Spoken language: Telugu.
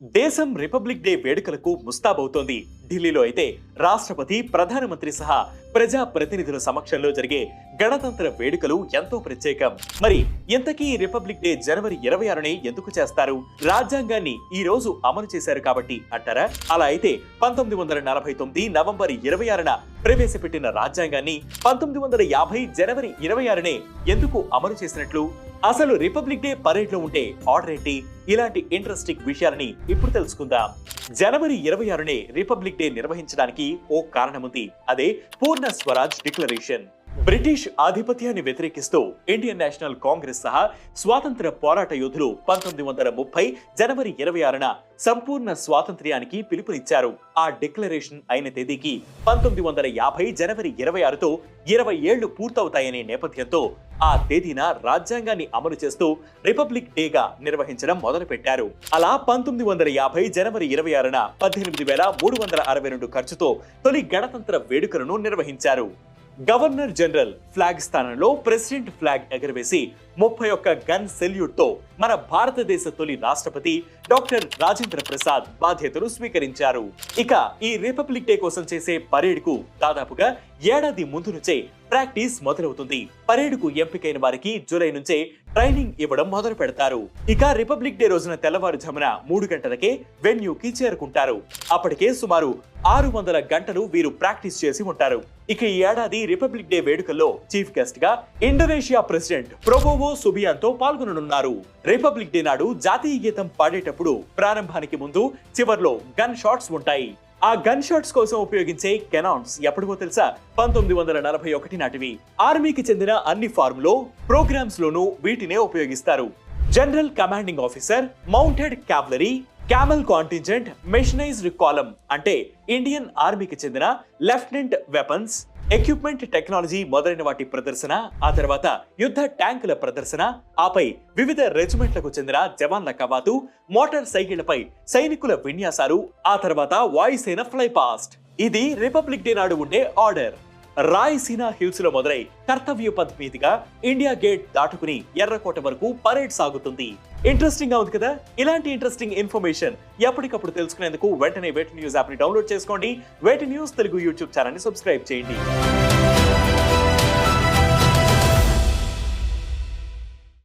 దేశం రిపబ్లిక్ డే వేడుకలకు ముస్తాబవుతోంది. ఢిల్లీలో అయితే రాష్ట్రపతి, ప్రధానమంత్రి సహా ప్రజా ప్రతినిధుల సమక్షంలో జరిగే గణతంత్ర వేడుకలు ఎంతో ప్రత్యేకం. మరి ఇంతకీ రిపబ్లిక్ డే జనవరి 26నే ఎందుకు చేస్తారు? రాజ్యాంగాన్ని ఈ రోజు అమలు చేశారు కాబట్టి అంటారా? అలా అయితే 1949 నవంబర్ 26న ప్రవేశపెట్టిన రాజ్యాంగాన్ని 1950 జనవరి 26నే ఎందుకు అమలు చేసినట్లు? అసలు రిపబ్లిక్ డే పరేడ్ లో ఉంటే ఆర్డర్ ఏంటి? ఇలాంటి ఇంట్రెస్టింగ్ విషయాలని ఇప్పుడు తెలుసుకుందాం. జనవరి 26నే రిపబ్లిక్ డే నిర్వహించడానికి ఓ కారణముంది. అదే పూర్ణ స్వరాజ్ డిక్లరేషన్. బ్రిటిష్ ఆధిపత్యాన్ని వ్యతిరేకిస్తూ ఇండియన్ నేషనల్ కాంగ్రెస్ సహా స్వాతంత్ర పోరాట యోధులు 1930 జనవరి 26న సంపూర్ణ స్వాతంత్ర్యానికి పిలుపునిచ్చారు. ఆ డిక్లరేషన్ అయిన తేదీకి 1950 జనవరి 26తో 20 ఏళ్లు పూర్తవుతాయనే నేపథ్యంతో ఆ తేదీన రాజ్యాంగాన్ని అమలు చేస్తూ రిపబ్లిక్ డేగా నిర్వహించడం మొదలుపెట్టారు. అలా 1950 జనవరి 26న 18,362 ఖర్చుతో తొలి గణతంత్ర వేడుకలను నిర్వహించారు. గవర్నర్ జనరల్ ఫ్లాగ్ స్థానంలో ప్రెసిడెంట్ ఫ్లాగ్ ఎగరవేసి 31 గన్ సెల్యూట్ తో మన భారతదేశ తొలి రాష్ట్రపతి డాక్టర్ రాజేంద్ర ప్రసాద్ బాధ్యతలు స్వీకరించారు. ఇక ఈ రిపబ్లిక్ డే కోసం చేసే పరేడ్ కు దాదాపుగా ఏడాది ముందు నుంచే ప్రాక్టీస్ మొదలవుతుంది. పరేడ్ కు ఎంపికైన వారికి జూలై నుంచే ట్రైనింగ్ ఇవ్వడం మొదలు పెడతారు. ఇక రిపబ్లిక్ డే రోజున తెల్లవారుజామున 3 గంటలకే వెన్యూకి చేరుకుంటారు. అప్పటికే సుమారు 600 గంటలు వీరు ప్రాక్టీస్ చేసి ఉంటారు. ఇక ఈ ఏడాది రిపబ్లిక్ డే వేడుకల్లో చీఫ్ గెస్ట్ గా ఇండోనేషియా ప్రెసిడెంట్ ప్రబోవో సుబియాంతో పాల్గొననున్నారు. రిపబ్లిక్ డే నాడు జాతీయ గీతం పాడేటప్పుడు ప్రారంభానికి ముందు చివర్లో గన్ షాట్స్ ఉంటాయి. ఆ గన్ షాట్స్ కోసం ఉపయోగించే కెనాన్స్ ఎప్పుడో తెలుసా? 1941 నాటివి. ఆర్మీకి చెందిన అన్ని ఫార్ములో ప్రోగ్రామ్స్ లోనూ వీటినే ఉపయోగిస్తారు. General commanding officer, mounted cavalry, camel contingent, mechanised column అంటే ఇండియన్ ఆర్మీకి చెందిన లెఫ్టినెంట్ వెపన్స్, ఎక్విప్మెంట్, టెక్నాలజీ మొదలైన వాటి ప్రదర్శన, ఆ తర్వాత యుద్ధ ట్యాంకుల ప్రదర్శన, ఆపై వివిధ రెజిమెంట్లకు చెందిన జవాన్ల కవాతు, మోటార్ సైకిళ్లపై సైనికుల విన్యాసాలు, ఆ తర్వాత వాయుసేన ఫ్లై పాస్ట్. ఇది రిపబ్లిక్ డే నాడు ఉండే ఆర్డర్. రాయసీనా హిల్స్ లో మొదలై కర్తవ్య పథ్ మీదుగా ఇండియా గేట్ దాటుకుని ఎర్రకోట వరకు పరేడ్ సాగుతుంది. ఇంట్రెస్టింగ్ గా ఉంది కదా? ఇలాంటి ఇంట్రెస్టింగ్ ఇన్ఫర్మేషన్ ఎప్పటికప్పుడు తెలుసుకునేందుకు వెంటనే వేటి న్యూస్ యాప్ ని డౌన్లోడ్ చేసుకోండి. వేటి న్యూస్ తెలుగు యూట్యూబ్ ఛానల్ ని సబ్స్క్రైబ్ చేయండి.